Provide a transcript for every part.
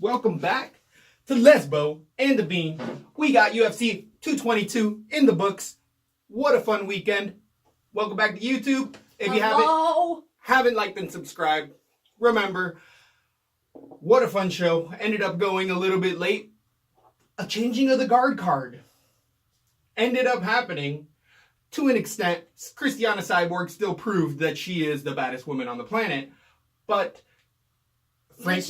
Welcome back to Lesbo and the Bean. We got UFC 222 in the books. What a fun weekend. Welcome back to YouTube. If you haven't liked and subscribed, remember, what a fun show. Ended up going a little bit late. A changing of the guard card ended up happening to an extent. Christiana Cyborg still proved that she is the baddest woman on the planet. But Did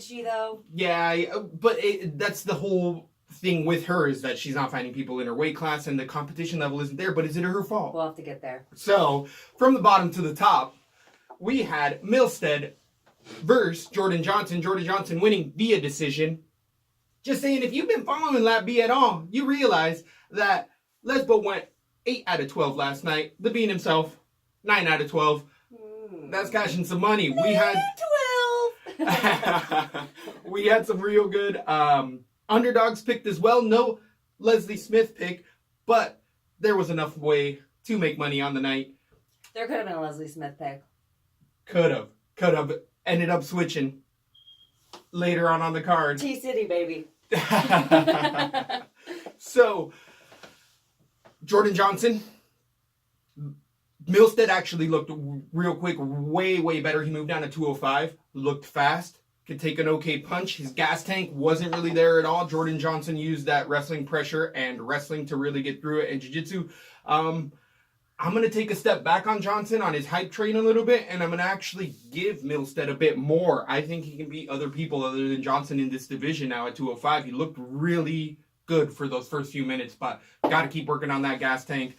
she though? Yeah, but that's the whole thing with her, is that she's not finding people in her weight class and the competition level isn't there. But is it her fault? We'll have to get there. So, from the bottom to the top, we had Milstead versus Jordan Johnson. Jordan Johnson winning via decision. Just saying, if you've been following LaTB at all, you realize that Lesbo went 8 out of 12 last night. The Bean himself, 9 out of 12. That's cashing some money. We had 12. We had some real good underdogs picked as well. No Leslie Smith pick, but there was enough way to make money on the night. There could have been a Leslie Smith pick. Could have. Ended up switching later on the card. T-City, baby. So, Jordan Johnson, Milstead actually looked real quick, way better. He moved down to 205, looked fast, could take an okay punch. His gas tank wasn't really there at all. Jordan Johnson used that wrestling pressure and wrestling to really get through it, and jiu-jitsu. I'm going to take a step back on Johnson, on his hype train a little bit, and I'm going to actually give Milstead a bit more. I think he can beat other people other than Johnson in this division now at 205. He looked really good for those first few minutes, but got to keep working on that gas tank.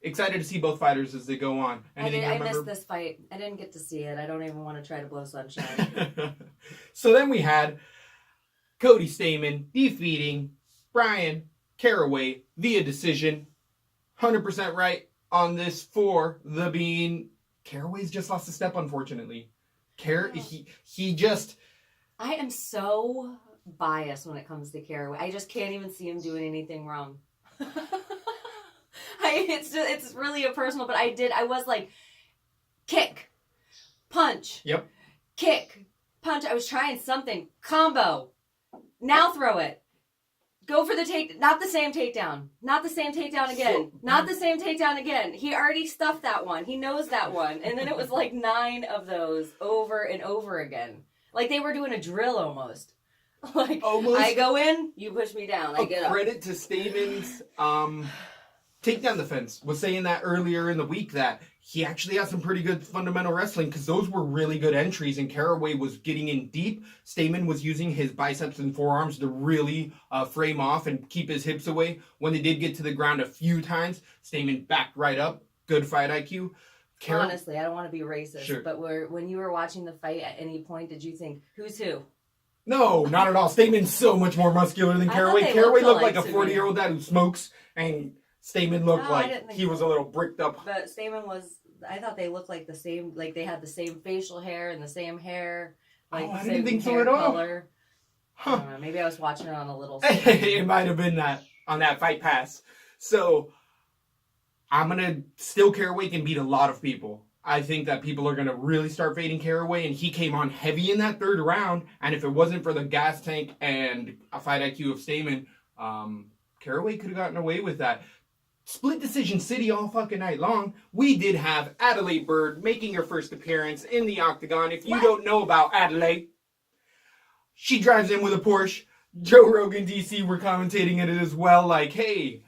Excited to see both fighters as they go on. I missed this fight. I didn't get to see it. I don't even want to try to blow sunshine. So then we had Cody Stamann defeating Brian Caraway via decision. 100% right on this for the Bean. Caraway's just lost a step, unfortunately. He just... I am so biased when it comes to Caraway. I just can't even see him doing anything wrong. It's really a personal, but I was like, kick, punch, yep, kick, punch. I was trying something, combo, now throw it. Go for the take, not the same takedown. Not the same takedown again. Not the same takedown again. He already stuffed that one. He knows that one. And then it was like 9 of those over and over again. Like they were doing a drill almost. Like, almost. I go in, you push me down. I get up. Credit to Stamann's takedown defense. Was saying that earlier in the week that he actually had some pretty good fundamental wrestling, because those were really good entries, and Caraway was getting in deep. Stamann was using his biceps and forearms to really frame off and keep his hips away. When they did get to the ground a few times, Stamann backed right up. Good fight IQ. Honestly, I don't want to be racist, sure, but when you were watching the fight, at any point did you think, who's who? No, not at all. Stamann's so much more muscular than Caraway. Caraway looked like a 40-year-old dad who smokes, and Stamann looked like he was a little bricked up. But Stamann I thought they looked like the same, like they had the same facial hair and the same hair. Like I didn't think so at all. Color. Huh. I don't know, maybe I was watching it on a little... It might have been that, on that Fight Pass. So, I'm going to still Caraway can beat a lot of people. I think that people are going to really start fading Caraway, and he came on heavy in that third round, and if it wasn't for the gas tank and a fight IQ of Stamann, Caraway could have gotten away with that. Split decision city all fucking night long. We did have Adelaide Bird making her first appearance in the octagon. If you don't know about Adelaide, she drives in with a Porsche. Joe Rogan, DC were commentating it as well, like, hey,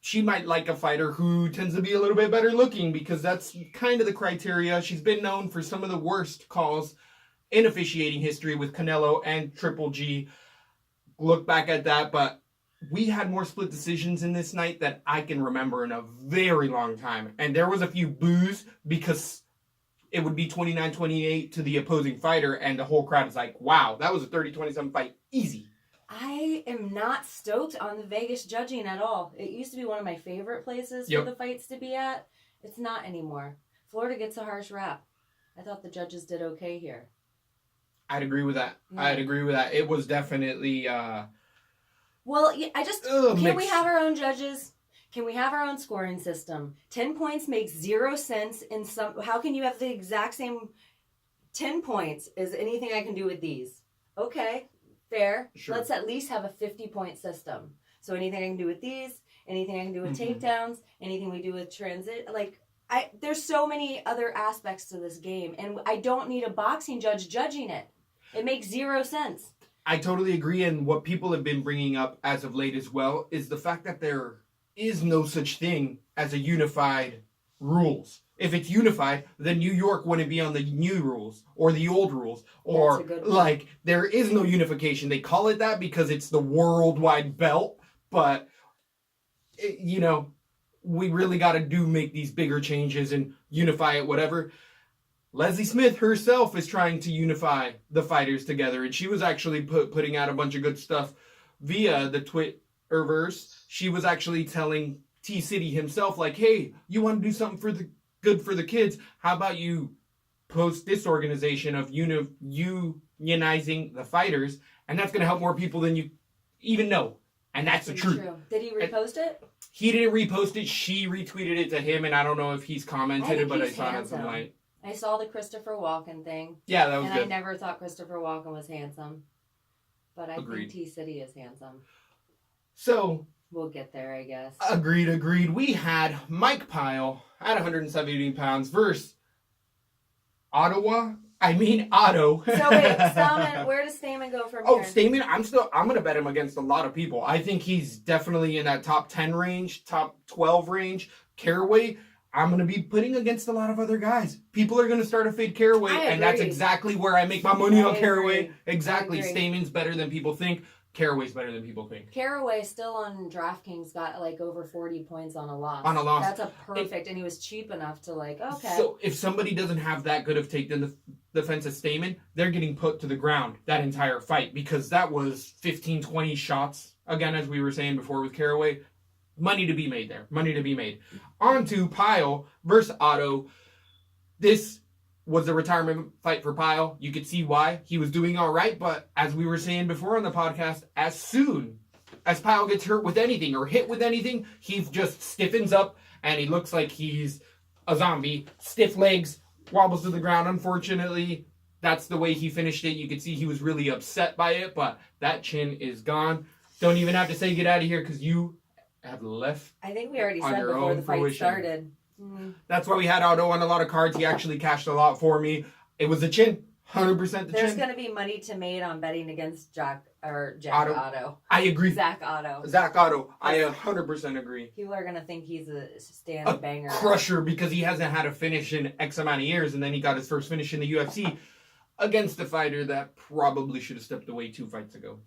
she might like a fighter who tends to be a little bit better looking, because that's kind of the criteria. She's been known for some of the worst calls in officiating history with Canelo and Triple G. Look back at that, but we had more split decisions in this night that I can remember in a very long time. And there was a few boos because it would be 29-28 to the opposing fighter, and the whole crowd is like, wow, that was a 30-27 fight. Easy. I am not stoked on the Vegas judging at all. It used to be one of my favorite places for the fights to be at. It's not anymore. Florida gets a harsh rap. I thought the judges did okay here. I'd agree with that. Yeah. It was definitely... Well, can we have our own judges? Can we have our own scoring system? 10 points makes 0 sense in some... How can you have the exact same 10 points is anything I can do with these. Okay, fair. Sure. Let's at least have a 50-point system. So anything I can do with these, anything I can do with Mhm. takedowns, anything we do with transit, like there's so many other aspects to this game, and I don't need a boxing judge judging it. It makes zero sense. I totally agree, and what people have been bringing up as of late as well is the fact that there is no such thing as a unified rules. If it's unified, then New York wouldn't be on the new rules or the old rules, or That's a good point. like there is no unification. They call it that because it's the worldwide belt, but you know, we really got to make these bigger changes and unify it, whatever. Leslie Smith herself is trying to unify the fighters together, and she was actually putting out a bunch of good stuff via the Twitterverse. She was actually telling T-City himself, like, hey, you want to do something for the good for the kids? How about you post this organization of unionizing the fighters, and that's going to help more people than you even know. And that's the truth. True. Did he repost it? He didn't repost it. She retweeted it to him, and I don't know if he's commented it, but I saw it at some point. I saw the Christopher Walken thing. Yeah, that was and good. I never thought Christopher Walken was handsome. But I Agreed. think T-City is handsome. So, We'll get there, I guess. agreed. We had Mike Pyle at 170 pounds versus Otto. So wait, Stamen, where does Stamen go from Oh, here? Stamen, I'm gonna bet him against a lot of people. I think he's definitely in that top 10 range, top 12 range. Caraway, I'm gonna be putting against a lot of other guys. People are gonna start to fade Caraway, I and that's agree. exactly where I make my money on I Caraway. agree. Exactly. I agree. Stamen's better than people think. Caraway's better than people think. Caraway still on DraftKings got like over 40 points on a loss. On a loss. That's a perfect, and he was cheap enough to like, okay. So if somebody doesn't have that good of takedown defense as Stamen, they're getting put to the ground that entire fight because that was 15, 20 shots. Again, as we were saying before with Caraway, money to be made there. Money to be made. On to Pyle versus Otto. This was a retirement fight for Pyle. You could see why. He was doing all right, but as we were saying before on the podcast, as soon as Pyle gets hurt with anything or hit with anything, he just stiffens up and he looks like he's a zombie. Stiff legs, wobbles to the ground. Unfortunately, that's the way he finished it. You could see he was really upset by it, but that chin is gone. Don't even have to say get out of here because you have left. I think we already on said your before own the fight fruition. started. Mm. That's why we had Otto on a lot of cards. He actually cashed a lot for me. It was the chin. 100% the There's chin. going to be money to made on betting against Jack Otto. Otto. I agree. Zach Otto. Zach Otto. I 100% agree. People are going to think he's a stand banger. Crusher because he hasn't had a finish in X amount of years, and then he got his first finish in the UFC against a fighter that probably should have stepped away 2 fights ago.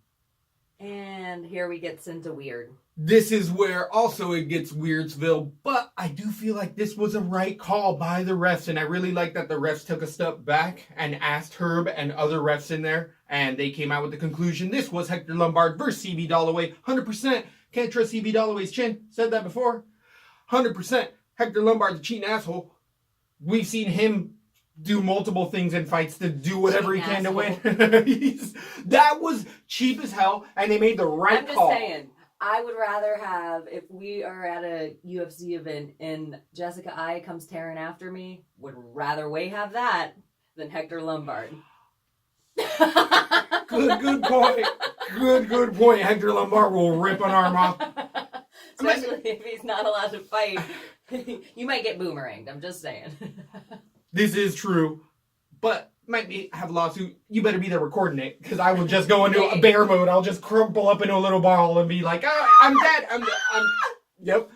And here we get into weird. This is where also it gets Weirdsville, but I do feel like this was a right call by the refs, and I really like that the refs took a step back and asked Herb and other refs in there, and they came out with the conclusion. This was Hector Lombard versus CB Dollaway. 100% can't trust CB Dollaway's chin. Said that before. 100% Hector Lombard's a cheating asshole. We've seen him do multiple things in fights to do whatever he can to win. That was cheap as hell, and they made the right call. I'm just saying, I would rather have, if we are at a UFC event and Jessica I comes tearing after me, would rather way have that than Hector Lombard. Good point. Good point. Hector Lombard will rip an arm off. Especially if he's not allowed to fight. You might get boomeranged, I'm just saying. This is true, but might have a lawsuit. You better be there recording it, because I will just go into a bear mode. I'll just crumple up into a little ball and be like, oh, I'm dead. Yep.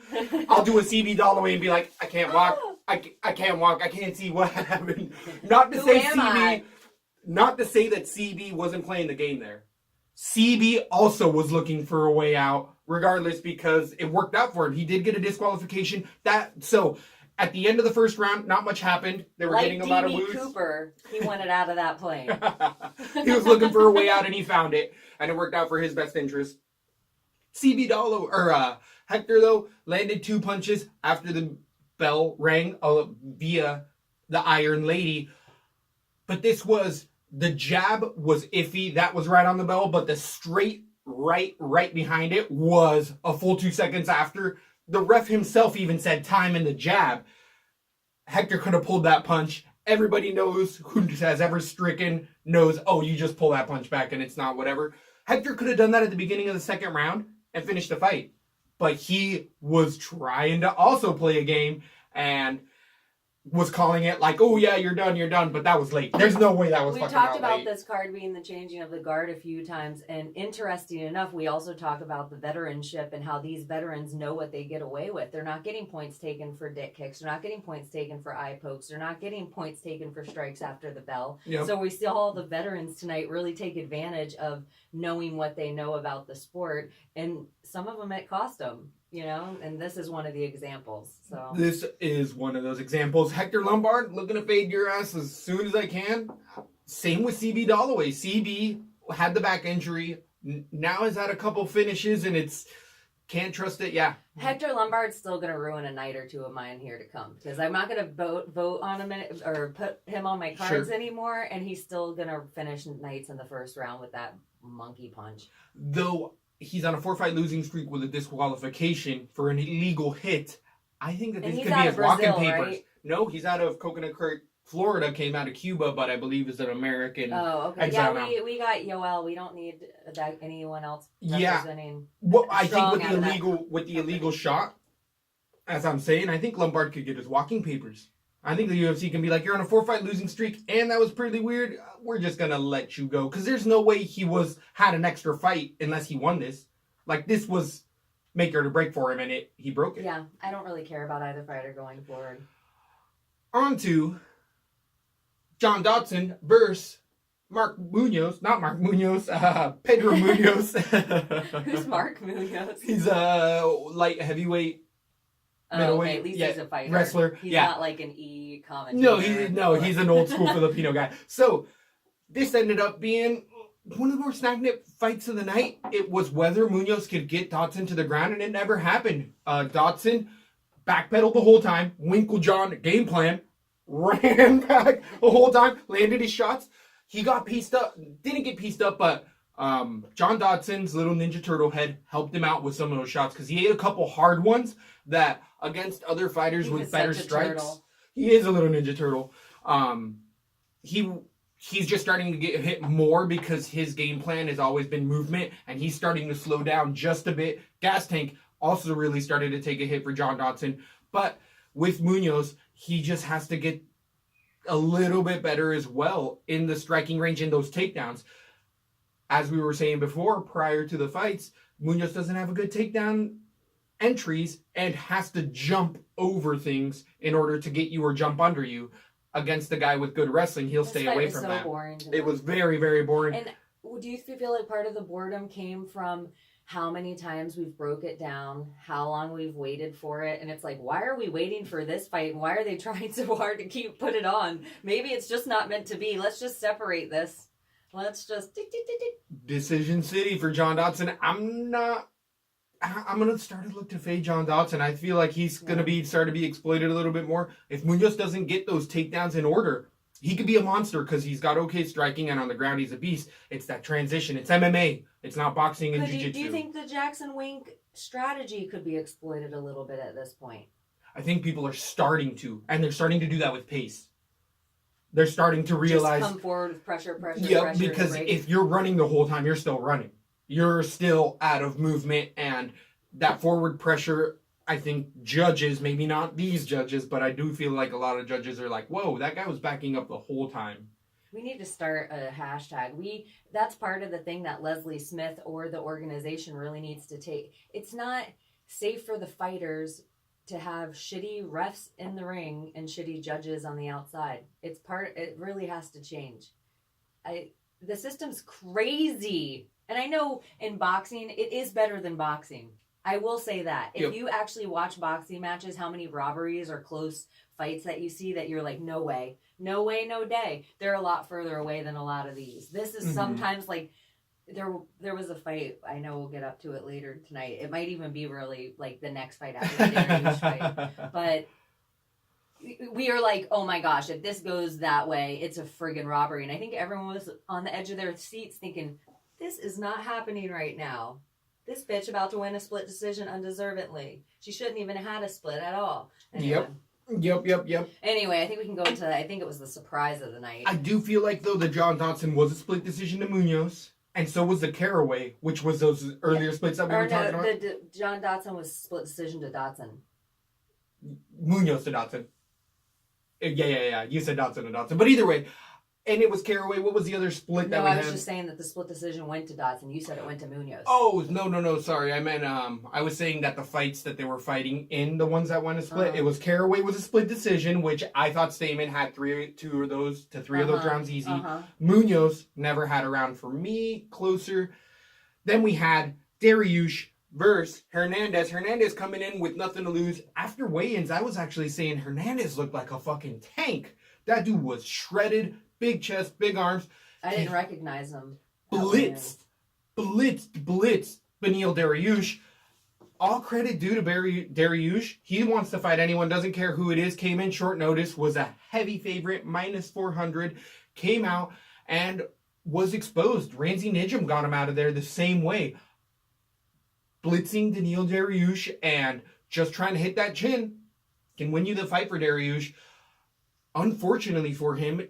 I'll do a CB Dollaway and be like, I can't walk. I can't walk. I can't see what happened. Not to say CB. Not to say that CB wasn't playing the game there. CB also was looking for a way out, regardless, because it worked out for him. He did get a disqualification. So at the end of the first round, not much happened. They were getting a lot of woos. Cooper, he wanted out of that plane. He was looking for a way out, and he found it, and it worked out for his best interest. Hector, though, landed 2 punches after the bell rang via the Iron Lady. But the jab was iffy. That was right on the bell, but the straight right behind it was a full 2 seconds after. The ref himself even said time in the jab. Hector could have pulled that punch everybody knows who has ever stricken knows, oh, you just pull that punch back and it's not whatever. Hector could have done that at the beginning of the second round and finished the fight. But he was trying to also play a game and was calling it like, oh yeah, you're done, but that was late. There's no way that was fucking talked about late. this card being the changing of the guard a few times, and interesting enough, we also talk about the veteranship and how these veterans know what they get away with. They're not getting points taken for dick kicks. They're not getting points taken for eye pokes. They're not getting points taken for strikes after the bell. Yep. So we saw the veterans tonight really take advantage of knowing what they know about the sport, and some of them it cost them. You know, and this is one of the examples. So this is one of those examples. Hector Lombard looking to fade your ass as soon as I can. Same with CB Dalloway. CB had the back injury. Now has had a couple finishes, and it's can't trust it. Yeah, Hector Lombard's still going to ruin a night or two of mine here to come, because I'm not going to vote on him or put him on my cards anymore, and he's still going to finish nights in the first round with that monkey punch. Though he's on a 4-fight losing streak with a disqualification for an illegal hit. I think that this could be his walking papers. Right? No, he's out of Coconut Creek, Florida. Came out of Cuba, but I believe is an American. Oh, okay. Yeah, we got Yoel. We don't need anyone else representing. Yeah. Well, I think with the illegal shot, as I'm saying, I think Lombard could get his walking papers. I think the UFC can be like, you're on a 4-fight losing streak, and that was pretty weird. We're just gonna let you go, because there's no way he had an extra fight unless he won this. Like, this was make or break for him, and he broke it. Yeah, I don't really care about either fighter going forward. On to John Dodson versus Pedro Munoz. Who's Mark Munoz? He's a light heavyweight. Oh, okay. At least he's a fighter. Wrestler. He's not like an commentator. No, he's an old school Filipino guy. So this ended up being one of the more stagnant fights of the night. It was whether Munoz could get Dodson to the ground, and it never happened. Dodson backpedaled the whole time. Winklejohn game plan, ran back the whole time, landed his shots. He got pieced up. Didn't get pieced up, but John Dodson's little Ninja Turtle head helped him out with some of those shots, because he ate a couple hard ones that against other fighters with better strikes. Turtle. He is a little Ninja Turtle. He's just starting to get hit more because his game plan has always been movement, and he's starting to slow down just a bit. Gas tank also really started to take a hit for John Dodson. But with Munoz, he just has to get a little bit better as well in the striking range in those takedowns. As we were saying before, prior to the fights, Munoz doesn't have a good takedown entries and has to jump over things in order to get you or jump under you. Against the guy with good wrestling, he'll stay away from that. It was very, very boring. And do you feel like part of the boredom came from how many times we've broke it down, how long we've waited for it, and it's like, why are we waiting for this fight, and why are they trying so hard to put it on? Maybe it's just not meant to be. Let's just separate this. Let's just... Decision City for John Dodson. I'm going to start to look to fade John Dodson. I feel like he's going to start to be exploited a little bit more. If Munoz doesn't get those takedowns in order, he could be a monster because he's got okay striking, and on the ground he's a beast. It's that transition. It's MMA. It's not boxing and jiu-jitsu. Do you think the Jackson Wink strategy could be exploited a little bit at this point? I think people are starting to, and they're starting to do that with pace. They're starting to realize... Just come forward with pressure. Yep, because if you're running the whole time, you're still running. You're still out of movement, and that forward pressure, I think judges, maybe not these judges, but I do feel like a lot of judges are like, whoa, that guy was backing up the whole time. We need to start a hashtag. That's part of the thing that Leslie Smith or the organization really needs to take. It's not safe for the fighters to have shitty refs in the ring and shitty judges on the outside. It really has to change. The system's crazy. And I know in boxing, it is better than boxing. I will say that. If you actually watch boxing matches, how many robberies or close fights that you see that you're like, no way, no day. They're a lot further away than a lot of these. This is sometimes like, there was a fight, I know we'll get up to it later tonight. It might even be really like the next fight after the Dariush fight. But we are like, oh my gosh, if this goes that way, it's a friggin' robbery. And I think everyone was on the edge of their seats thinking, this is not happening right now. This bitch about to win a split decision undeservedly. She shouldn't even have had a split at all. Anyway. Yep. Yep. Anyway, I think we can go into, I think it was the surprise of the night. I do feel like, though, the John Dodson was a split decision to Munoz, and so was the Caraway, which was those earlier splits that we were talking about. John Dodson was split decision to Dodson. Munoz to Dodson. Yeah. You said Dodson to Dodson. But either way, and it was Caraway. What was the other split that we had? No, I was just saying that the split decision went to Dodson. You said it went to Munoz. Oh, no. Sorry. I meant, I was saying that the fights that they were fighting in the ones that went a split, it was Caraway was a split decision, which I thought Stamen had three of those rounds easy. Munoz never had a round for me, closer. Then we had Dariush versus Hernandez. Hernandez coming in with nothing to lose. After weigh-ins, I was actually saying Hernandez looked like a fucking tank. That dude was shredded. Big chest, big arms. I didn't recognize him. Blitzed Beneil Dariush. All credit due to Dariush. He wants to fight anyone, doesn't care who it is. Came in short notice, was a heavy favorite, minus 400. Came out and was exposed. Ramsey Nijum got him out of there the same way. Blitzing Beneil Dariush and just trying to hit that chin can win you the fight for Dariush. Unfortunately for him,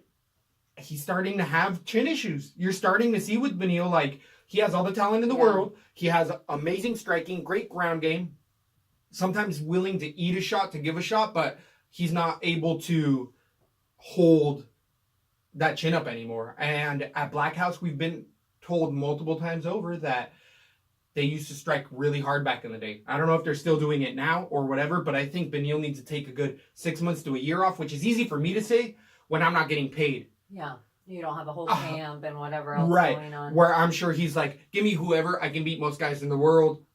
he's starting to have chin issues. You're starting to see with Beneil, like, he has all the talent in the world. He has amazing striking, great ground game. Sometimes willing to eat a shot, to give a shot, but he's not able to hold that chin up anymore. And at Black House, we've been told multiple times over that they used to strike really hard back in the day. I don't know if they're still doing it now or whatever, but I think Beneil needs to take a good 6 months to a year off, which is easy for me to say when I'm not getting paid. Yeah, you don't have a whole camp and whatever else going on. Where I'm sure he's like, give me whoever, I can beat most guys in the world.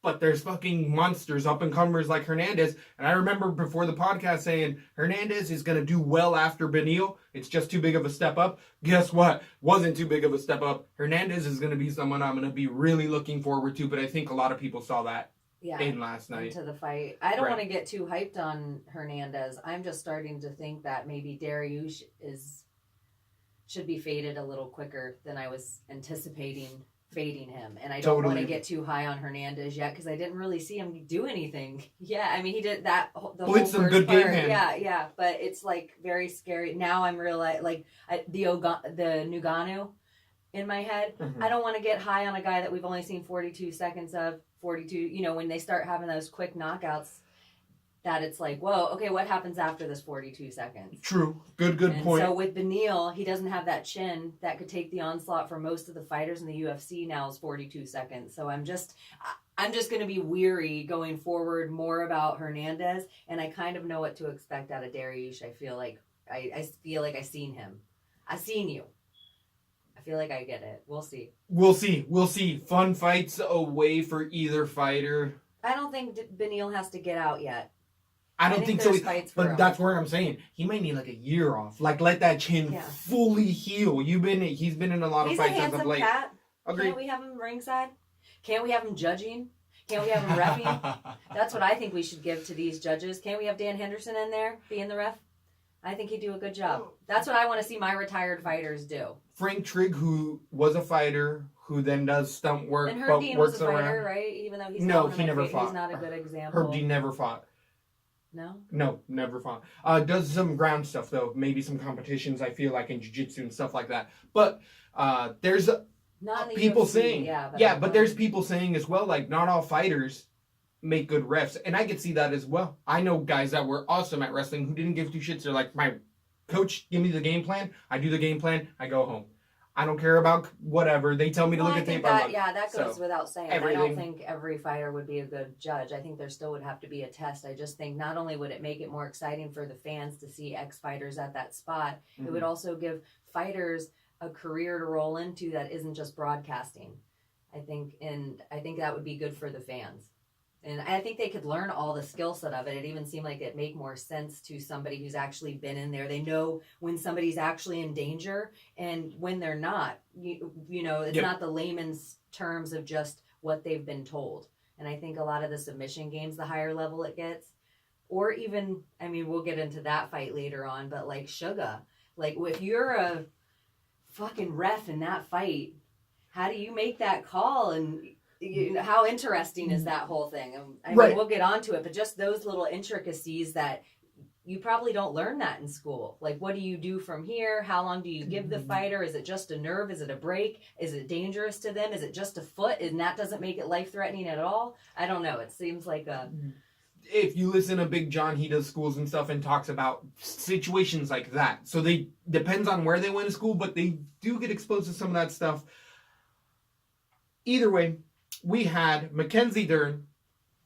But there's fucking monsters, up-and-comers like Hernandez. And I remember before the podcast saying, Hernandez is going to do well after Beneil. It's just too big of a step up. Guess what? Wasn't too big of a step up. Hernandez is going to be someone I'm going to be really looking forward to. But I think a lot of people saw that in last night. Into the fight. I don't want to get too hyped on Hernandez. I'm just starting to think that maybe Dariush should be faded a little quicker than I was anticipating fading him. And I don't want to get too high on Hernandez yet because I didn't really see him do anything. Yeah, I mean, he did that the whole first good part. Game yeah, but it's like very scary. Now I'm realizing, like, the Nuganu in my head. I don't want to get high on a guy that we've only seen 42 seconds of. 42, you know, when they start having those quick knockouts, that it's like, whoa, okay, what happens after this 42 seconds? Good point. So with Beneil, he doesn't have that chin that could take the onslaught for most of the fighters in the UFC now is 42 seconds. So I'm just going to be weary going forward more about Hernandez, and I kind of know what to expect out of Dariush. I feel like I seen him. I seen you. I feel like I get it. We'll see. We'll see. Fun fights away for either fighter. I don't think Beneil has to get out yet. I don't think so. But that's where I'm saying he might need like a year off. Like, let that chin fully heal. He's been in a lot of fights as of late. Cat. Can't we have him ringside? Can't we have him judging? Can't we have him reffing? That's what I think we should give to these judges. Can't we have Dan Henderson in there being the ref? I think he'd do a good job. That's what I want to see my retired fighters do. Frank Trigg, who was a fighter, who then does stunt work, and Herb Dean was a fighter, right? Even though he's he never fought. He's not a good example. Herb Dean never fought. No, never fought. Does some ground stuff though, maybe some competitions. I feel like in jiu-jitsu and stuff like that. But there's people saying, but there's people saying as well, like not all fighters make good refs, and I could see that as well. I know guys that were awesome at wrestling who didn't give two shits. They're like, my coach, give me the game plan. I do the game plan. I go home. I don't care about whatever. They tell me to look at tape. That goes without saying. I don't think every fighter would be a good judge. I think there still would have to be a test. I just think not only would it make it more exciting for the fans to see ex-fighters at that spot, it would also give fighters a career to roll into that isn't just broadcasting. I think that would be good for the fans. And I think they could learn all the skill set of it. It even seemed like it'd make more sense to somebody who's actually been in there. They know when somebody's actually in danger and when they're not. You know, it's not the layman's terms of just what they've been told. And I think a lot of the submission games, the higher level it gets, or even, I mean, we'll get into that fight later on, but like Suga, like if you're a fucking ref in that fight, how do you make that call? And how interesting is that whole thing? I mean, we'll get onto it, but just those little intricacies that you probably don't learn that in school. Like, what do you do from here? How long do you give the fighter? Is it just a nerve? Is it a break? Is it dangerous to them? Is it just a foot? And that doesn't make it life-threatening at all? I don't know. It seems like a... If you listen to Big John, he does schools and stuff and talks about situations like that. So they depends on where they went to school, but they do get exposed to some of that stuff. Either way, we had Mackenzie Dern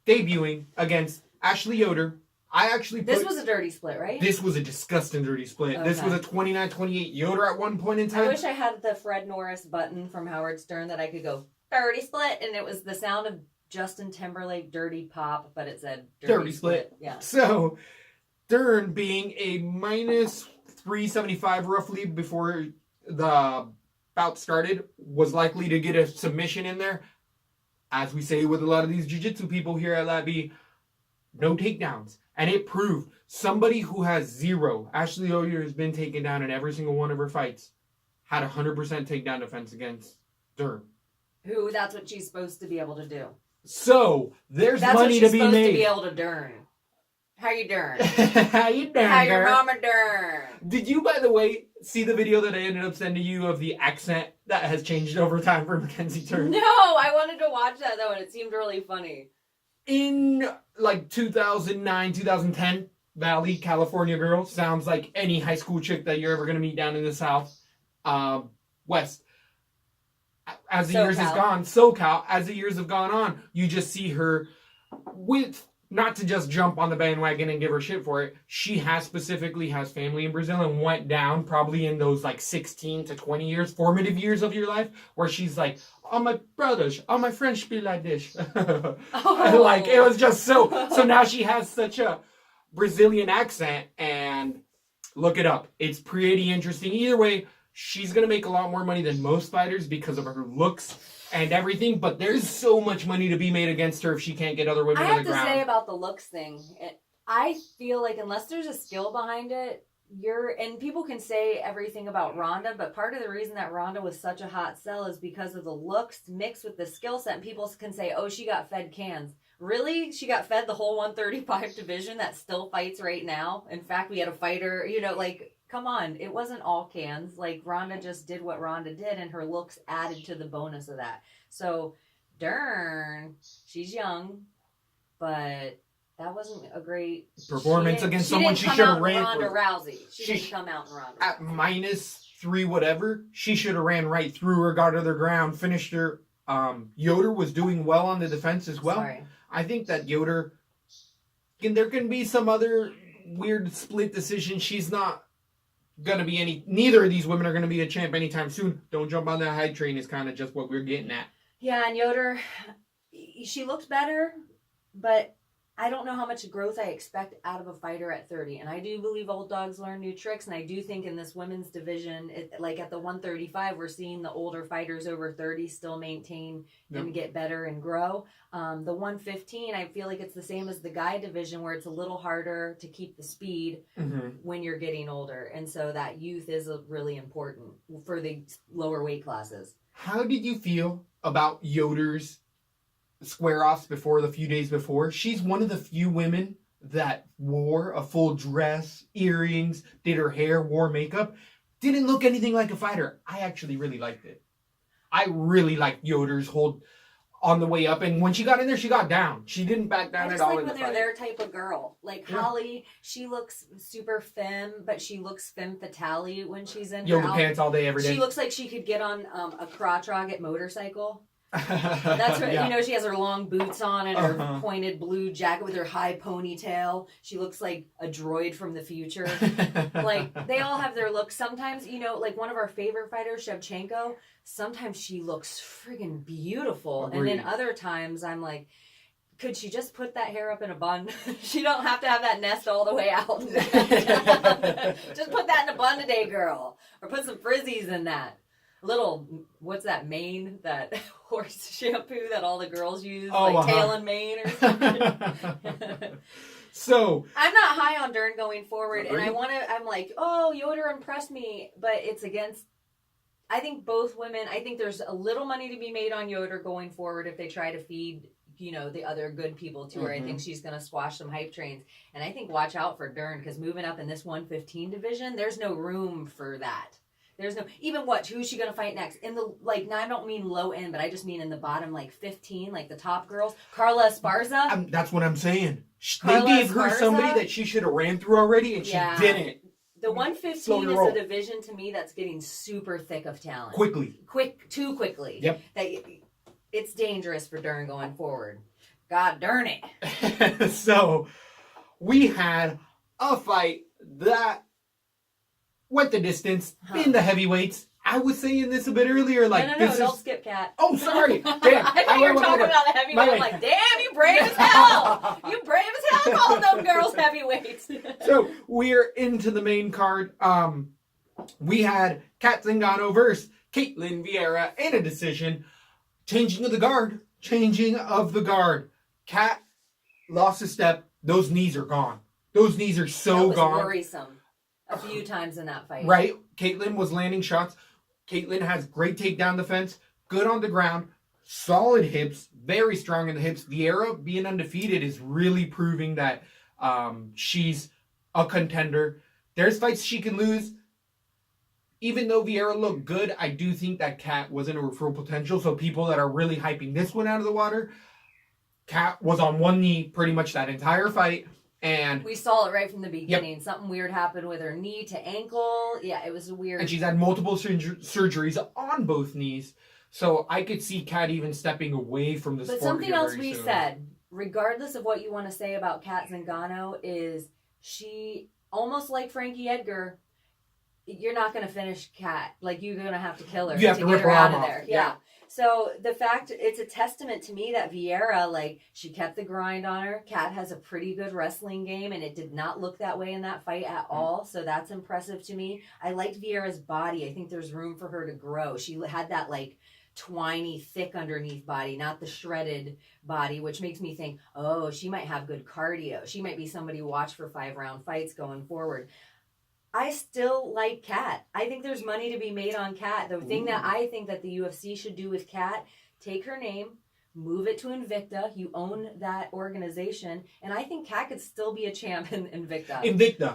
debuting against Ashley Yoder. This was a dirty split, right? This was a disgusting dirty split. Okay. This was a 29-28 Yoder at one point in time. I wish I had the Fred Norris button from Howard Stern that I could go, dirty split, and it was the sound of Justin Timberlake dirty pop, but it said dirty split. Yeah. So, Dern being a minus 375 roughly before the bout started, was likely to get a submission in there. As we say with a lot of these jiu-jitsu people here at LaTB, no takedowns. And it proved somebody who has zero, Ashley Yoder has been taken down in every single one of her fights, had 100% takedown defense against Dern. Who, that's what she's supposed to be able to do. So, there's money to be made. That's what she's supposed to be able to Dern. How you Dern? How you Dern? How your mama Dern? Did you, by the way, see the video that I ended up sending you of the accent that has changed over time for Mackenzie Dern? No, I wanted to watch that though, and it seemed really funny. In like 2009, 2010, Valley, California girl sounds like any high school chick that you're ever going to meet down in the South, West. As the years has gone, SoCal, as the years have gone on, you just see her with, not to just jump on the bandwagon and give her shit for it, she has family in Brazil and went down probably in those like 16 to 20 years, formative years of your life, where she's like, all my brothers, all my friends speak like this. Oh. Like, it was just so now she has such a Brazilian accent, and look it up. It's pretty interesting. Either way, she's going to make a lot more money than most fighters because of her looks and everything, but there's so much money to be made against her if she can't get other women on the ground. I have to say about the looks thing, I feel like unless there's a skill behind it, and people can say everything about Ronda, but part of the reason that Ronda was such a hot sell is because of the looks mixed with the skill set, and people can say, oh, she got fed cans. Really? She got fed the whole 135 division that still fights right now? In fact, we had a fighter, come on, it wasn't all cans. Like, Ronda just did what Ronda did, and her looks added to the bonus of that. So, Dern, she's young, but that wasn't a great performance against someone she should have ran. Ronda Rousey. She didn't come out in Ronda. At -3 whatever, she should have ran right through her, got her to the ground, finished her. Yoder was doing well on the defense as well. Sorry. I think that Yoder, there can be some other weird split decision. She's not going to be neither of these women are going to be a champ anytime soon. Don't jump on that hype train is kind of just what we're getting at. Yeah, and Yoder, she looked better, but I don't know how much growth I expect out of a fighter at 30. And I do believe old dogs learn new tricks. And I do think in this women's division, like at the 135, we're seeing the older fighters over 30 still maintain and get better and grow. The 115, I feel like it's the same as the guy division, where it's a little harder to keep the speed when you're getting older. And so that youth is really important for the lower weight classes. How did you feel about Yoder's square-offs before the few days before? She's one of the few women that wore a full dress, earrings, did her hair, wore makeup, didn't look anything like a fighter. I actually really liked it. I really liked Yoder's hold on the way up, and when she got in there, she got down. She didn't back down at all. I just like when they're their type of girl. Like Holly, she looks super femme, but she looks femme fatale when she's in yoga pants all day, every day. She looks like she could get on a crotch rocket motorcycle. That's what she has her long boots on and her pointed blue jacket with her high ponytail. She looks like a droid from the future. Like, they all have their looks. Sometimes, like one of our favorite fighters, Shevchenko, sometimes she looks friggin' beautiful. Agreed. And then other times I'm like, could she just put that hair up in a bun? She don't have to have that nest all the way out. Just put that in a bun today, girl. Or put some frizzies in that. What's that mane, that horse shampoo that all the girls use, tail and mane or something? So I'm not high on Dern going forward, and I'm like, oh, Yoder impressed me, but it's against, I think both women, I think there's a little money to be made on Yoder going forward if they try to feed the other good people to her. I think she's going to squash some hype trains. And I think watch out for Dern, because moving up in this 115 division, there's no room for that. There's no, even who's she going to fight next? In the, now I don't mean low end, but I just mean in the bottom, 15, the top girls. Carla Esparza. That's what I'm saying. Carla they gave her Esparza? somebody that she should have ran through already, and she didn't. The 115 is a division to me that's getting super thick of talent. Too quickly. Yep. It's dangerous for Dern going forward. God darn it. So, we had a fight that went the distance in the heavyweights. I was saying this a bit earlier. Don't skip, Kat. Oh, sorry. Damn. I thought you were talking about the heavyweight. I'm like, damn, you brave as hell. You brave as hell calling them girls heavyweights. So, we're into the main card. We had Kat Zingano versus Caitlin Vieira in a decision. Changing of the guard. Kat lost a step. Those knees are gone. Those knees are so gone. That was worrisome a few times in that fight. Right. Caitlin was landing shots. Caitlin has great takedown defense. Good on the ground. Solid hips. Very strong in the hips. Vieira, being undefeated, is really proving that she's a contender. There's fights she can lose. Even though Vieira looked good, I do think that Kat wasn't her full potential. So people that are really hyping this one out of the water, Kat was on one knee pretty much that entire fight. And we saw it right from the beginning. Yep. Something weird happened with her knee to ankle. Yeah, it was weird. And she's had multiple surgeries on both knees. So I could see Kat even stepping away from the sport. But something else we said, regardless of what you want to say about Kat Zingano, is she, almost like Frankie Edgar, you're not going to finish Kat. You're going to have to kill her to get her out of there. Off. Yeah. So the fact, it's a testament to me that Vieira, she kept the grind on her. Kat has a pretty good wrestling game, and it did not look that way in that fight at all. So that's impressive to me. I liked Vieira's body. I think there's room for her to grow. She had that twiny, thick underneath body, not the shredded body, which makes me think, oh, she might have good cardio. She might be somebody to watch for 5-round fights going forward. I still like Kat. I think there's money to be made on Kat. The thing that I think that the UFC should do with Kat, take her name, move it to Invicta. You own that organization. And I think Kat could still be a champ in Invicta.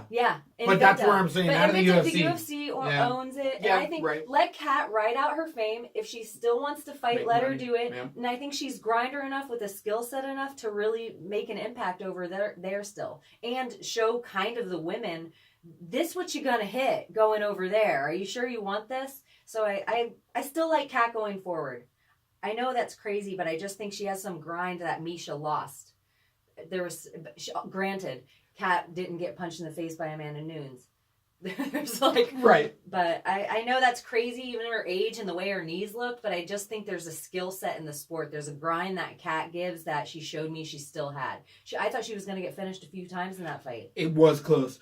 Yeah. Invicta. But that's where I'm saying, out of the UFC. The UFC owns it. And I think let Kat ride out her fame. If she still wants to fight, let her do it. Yeah. And I think she's grinder enough with a skill set enough to really make an impact over there still. And show kind of the women, this what you gonna hit going over there. Are you sure you want this? So I still like Kat going forward. I know that's crazy, but I just think she has some grind that Misha lost. Granted, Kat didn't get punched in the face by Amanda Nunes. There's right. But I know that's crazy, even her age and the way her knees looked, but I just think there's a skill set in the sport. There's a grind that Kat gives that she showed me she still had. I thought she was going to get finished a few times in that fight. It was close.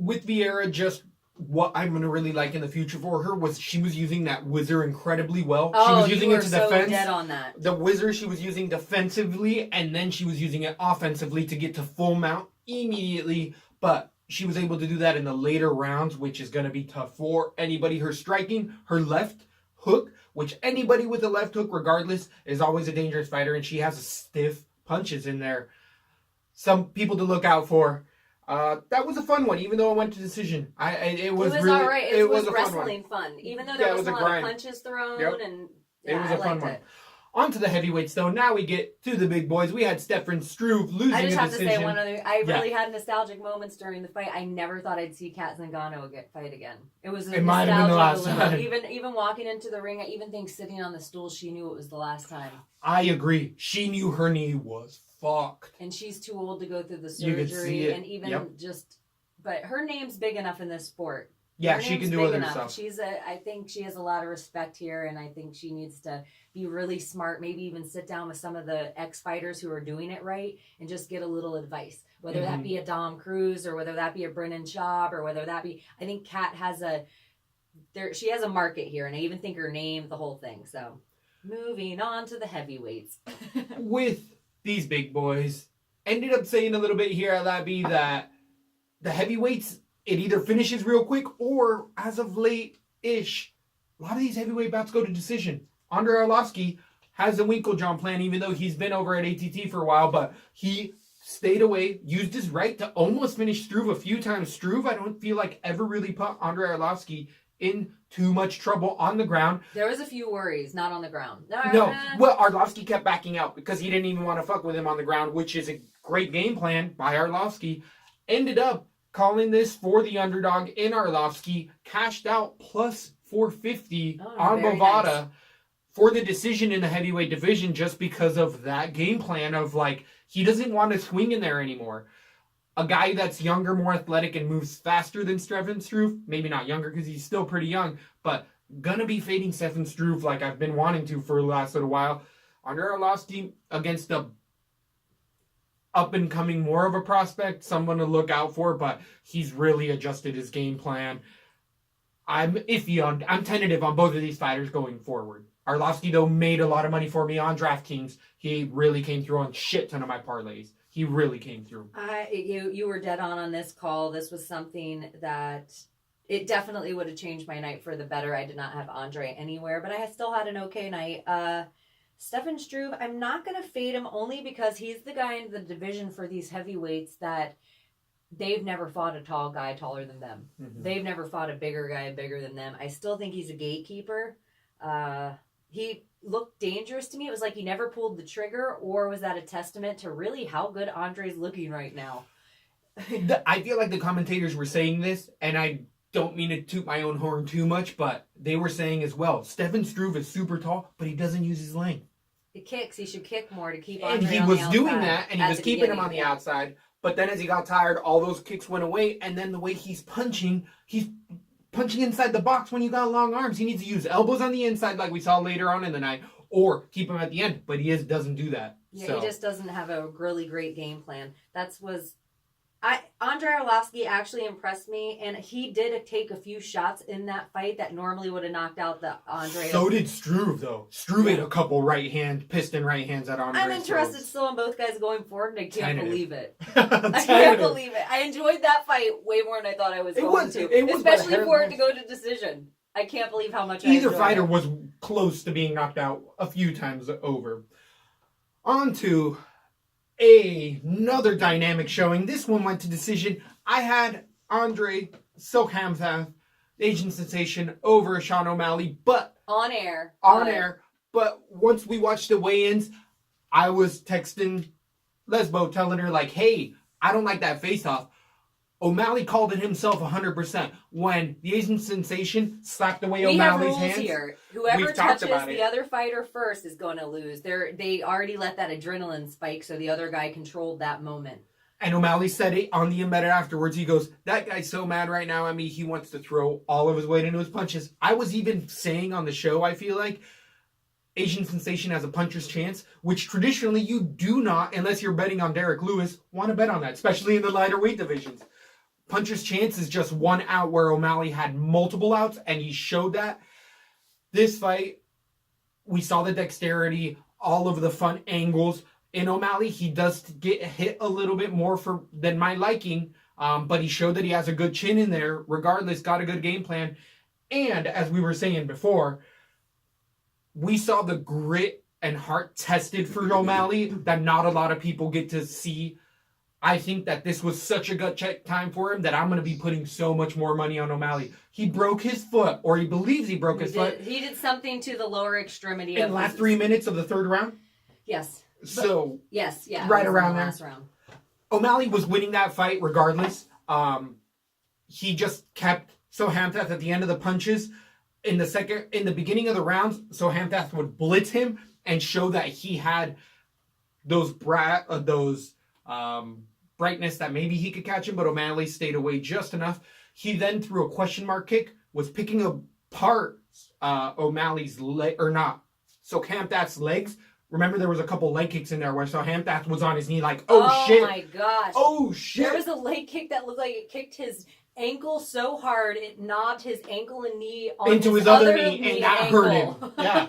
With Vieira, just what I'm going to really like in the future for her was she was using that whizzer incredibly well. Oh, she was using it to so defense. Dead on that. The whizzer she was using defensively, and then she was using it offensively to get to full mount immediately. But she was able to do that in the later rounds, which is going to be tough for anybody. Her striking, her left hook, which anybody with a left hook, regardless, is always a dangerous fighter, and she has stiff punches in there. Some people to look out for. That was a fun one, even though it went to decision. It was really, all right. It was a wrestling fun, even though there was a lot of punches thrown, and it was a fun one. On to the heavyweights, though. Now we get to the big boys. We had Stefan Struve losing a decision. I just have to say one other. I really had nostalgic moments during the fight. I never thought I'd see Kat Zingano fight again. It was it might have been the last time. Even walking into the ring, I even think sitting on the stool, she knew it was the last time. I agree. She knew her knee was fucked. And she's too old to go through the surgery, and even but her name's big enough in this sport. Yeah, she can do other stuff. I think she has a lot of respect here, and I think she needs to be really smart, maybe even sit down with some of the ex-fighters who are doing it right and just get a little advice, whether that be a Dom Cruz or whether that be a Brennan Schaub or whether that be, I think Kat has she has a market here, and I even think her name, the whole thing. So moving on to the heavyweights. With these big boys, ended up saying a little bit here at LaTB that the heavyweights, it either finishes real quick or, as of late-ish, a lot of these heavyweight bouts go to decision. Andrei Arlovsky has a Winklejohn plan, even though he's been over at ATT for a while, but he stayed away, used his right to almost finish Struve a few times. Struve, I don't feel like ever really put Andrei Arlovski in too much trouble on the ground. There was a few worries, not on the ground. No, well, Arlovski kept backing out because he didn't even want to fuck with him on the ground, which is a great game plan by Arlovski. Ended up calling this for the underdog in Arlovski, cashed out plus 450 on Bovada. Nice. For the decision in the heavyweight division just because of that game plan of, like, he doesn't want to swing in there anymore. A guy that's younger, more athletic, and moves faster than Stefan Struve, maybe not younger because he's still pretty young, but gonna be fading Stefan Struve like I've been wanting to for the last little while. Andrei Arlovski against a up-and-coming more of a prospect, someone to look out for, but he's really adjusted his game plan. I'm tentative on both of these fighters going forward. Arlovski, though, made a lot of money for me on DraftKings. He really came through on shit ton of my parlays. He really came through. You were dead on this call. This was something that it definitely would have changed my night for the better. I did not have Andre anywhere, but I still had an okay night. Stefan Struve, I'm not going to fade him only because he's the guy in the division for these heavyweights that they've never fought a tall guy taller than them. Mm-hmm. They've never fought a bigger guy bigger than them. I still think he's a gatekeeper. He looked dangerous to me. It was like he never pulled the trigger, or was that a testament to really how good Andre's looking right now? I feel like the commentators were saying this, and I don't mean to toot my own horn too much, but they were saying as well, Stefan Struve is super tall, but he doesn't use his length. He kicks. He should kick more to keep Andre on the outside. And he was doing that, and he was keeping him on the outside. But then as he got tired, all those kicks went away, and then the way he's punching inside the box when you got long arms. He needs to use elbows on the inside like we saw later on in the night, or keep him at the end, but he doesn't do that. Yeah, so. He just doesn't have a really great game plan. Andrei Arlovski actually impressed me, and he did take a few shots in that fight that normally would have knocked out the Andre. So did Struve, though. Struve had a couple piston right hands at Andre. I'm interested still in both guys going forward, and I can't believe it. I can't believe it. I enjoyed that fight way more than I thought I was going to. Especially for it to go to decision. I can't believe how much either fighter was close to being knocked out a few times over. On to another dynamic showing. This one went to decision. I had Andre Silkhamthath, Asian sensation, over Sean O'Malley, but on air. But once we watched the weigh-ins, I was texting Lesbo telling her, like, hey, I don't like that face-off. O'Malley called it himself 100% when the Asian sensation slapped away O'Malley's hands. We have rules here. Whoever touches the other fighter first is going to lose. They already let that adrenaline spike, so the other guy controlled that moment. And O'Malley said it on the embedded afterwards. He goes, that guy's so mad right now at me, he wants to throw all of his weight into his punches. I was even saying on the show, I feel like, Asian sensation has a puncher's chance, which traditionally you do not, unless you're betting on Derek Lewis, want to bet on that, especially in the lighter weight divisions. Puncher's chance is just one out where O'Malley had multiple outs, and he showed that. This fight, we saw the dexterity, all of the fun angles. In O'Malley, he does get hit a little bit more than my liking, but he showed that he has a good chin in there. Regardless, got a good game plan. And as we were saying before, we saw the grit and heart tested for O'Malley that not a lot of people get to see. I think that this was such a gut check time for him that I'm going to be putting so much more money on O'Malley. He broke his foot, or he believes he broke his foot. He did something to the lower extremity. In the last 3 minutes of the third round? Yes. So, yes, yeah. Right around there. Last round. O'Malley was winning that fight regardless. He just kept Silkhamthath at the end of the punches. In the beginning of the rounds, Silkhamthath would blitz him and show that he had those brightness that maybe he could catch him, but O'Malley stayed away just enough. He then threw a question mark kick, was picking apart O'Malley's Silkhamthath's legs. Remember, there was a couple leg kicks in there where Silkhamthath was on his knee like, oh shit. Oh my gosh. Oh shit. There was a leg kick that looked like it kicked his ankle so hard it knocked his ankle and knee into his other knee, and that hurt him. Yeah.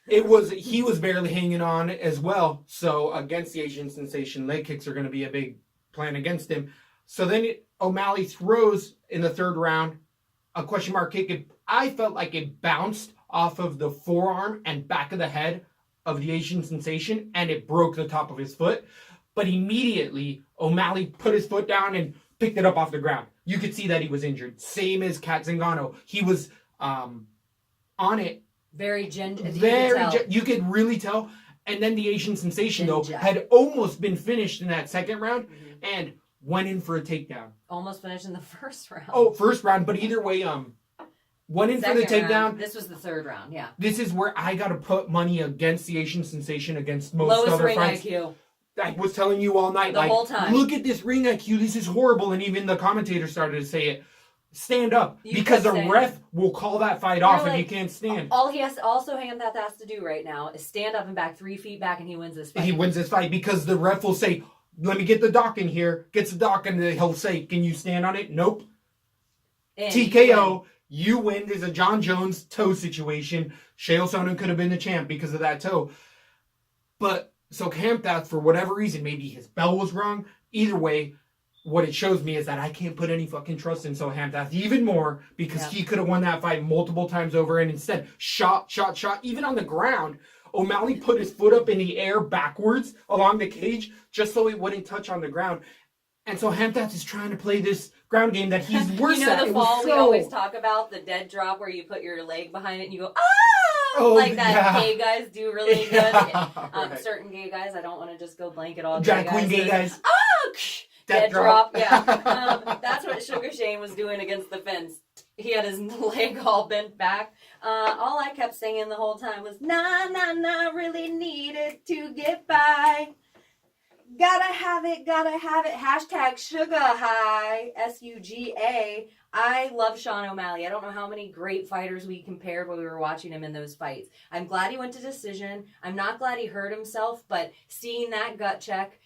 He was barely hanging on as well. So against the Asian sensation, leg kicks are going to be a big plan against him. So then O'Malley throws in the third round a question mark kick. I felt like it bounced off of the forearm and back of the head of the Asian Sensation, and it broke the top of his foot. But immediately, O'Malley put his foot down and picked it up off the ground. You could see that he was injured. Same as Kat Zingano. He was on it. Very gentle. You could really tell. And then the Asian Sensation, though, had almost been finished in that second round and went in for a takedown. Almost finished in the first round. Oh, first round. But either way, went in for the takedown. Round. This was the third round, yeah. This is where I got to put money against the Asian Sensation against most lowest other ring fights. IQ. I was telling you all night, the whole time. Look at this ring IQ. This is horrible. And even the commentator started to say it. Stand up, because a ref will call that fight off if you can't stand. All he has to, also Hamdat has to do right now is stand up and back 3 feet back, and he wins this fight. He wins this fight because the ref will say, "Let me get the dock in here." Gets the dock, and he'll say, "Can you stand on it?" Nope. And TKO. You win. There's a John Jones toe situation. Chael Sonnen could have been the champ because of that toe. But so Hamdat, for whatever reason, maybe his bell was wrong. Either way, what it shows me is that I can't put any fucking trust in Hamdat even more, because he could have won that fight multiple times over, and instead shot. Even on the ground, O'Malley put his foot up in the air backwards along the cage just so it wouldn't touch on the ground. And so Hamdat is trying to play this ground game that he's worse at. The fall we always talk about, the dead drop where you put your leg behind it and you go, ah! Like that gay guys do really good. Right. Certain gay guys, I don't want to just go blanket all drag queen gay guys. Ah! Dead drop. Yeah. That's what Sugar Shane was doing against the fence. He had his leg all bent back. All I kept singing the whole time was, nah, really needed to get by. Gotta have it. Hashtag Suga High. Suga. I love Sean O'Malley. I don't know how many great fighters we compared when we were watching him in those fights. I'm glad he went to decision. I'm not glad he hurt himself, but seeing that gut check,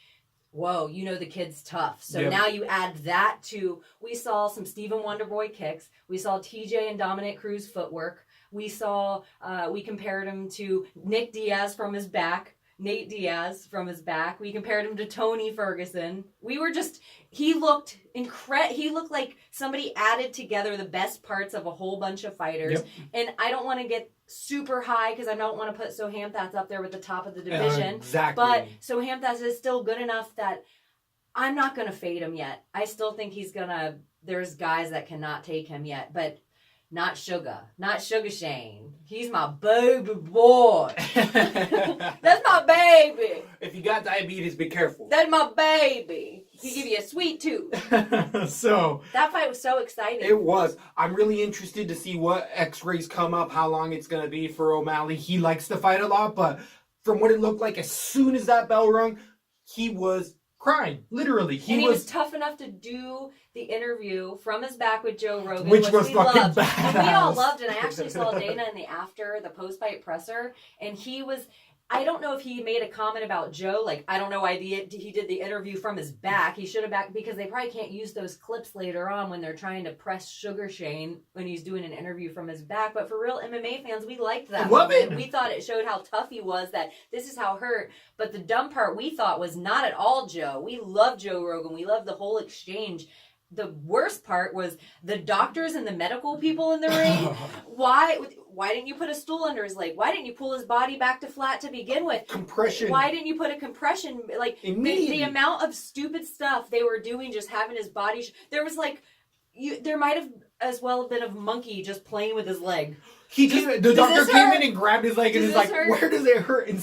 whoa, the kid's tough. So now you add that to, we saw some Stephen Wonderboy kicks. We saw TJ and Dominic Cruz footwork. We saw, we compared him to Nick Diaz from his back. Nate Diaz from his back. We compared him to Tony Ferguson. He looked he looked like somebody added together the best parts of a whole bunch of fighters. Yep. And I don't want to get super high because I don't want to put Hamdat up there with the top of the division. Exactly. But Hamdat is still good enough that I'm not going to fade him yet. I still think there's guys that cannot take him yet, but not Sugar Shane. He's my baby boy. That's my baby. If you got diabetes, be careful. That's my baby. He give you a sweet tooth. So that fight was so exciting. It was. I'm really interested to see what X-rays come up, how long it's going to be for O'Malley. He likes to fight a lot, but from what it looked like, as soon as that bell rung, he was crying, literally. He was tough enough to do the interview from his back with Joe Rogan, which was we fucking loved. badass. And we all loved, and I actually saw Dana in the post-fight presser, and I don't know if he made a comment about Joe, like, I don't know why he did the interview from his back. He should have back, because they probably can't use those clips later on when they're trying to press Sugar Shane when he's doing an interview from his back. But for real MMA fans, we liked that. We thought it showed how tough he was, that this is how hurt. But the dumb part we thought was not at all Joe. We love Joe Rogan. We love the whole exchange. The worst part was the doctors and the medical people in the ring. Why didn't you put a stool under his leg? Why didn't you pull his body back to flat to begin with? Compression. Why didn't you put a compression? Like, the amount of stupid stuff they were doing, just having his body. There was there might have as well been a monkey just playing with his leg. The doctor came in and grabbed his leg and was like, where does it hurt? And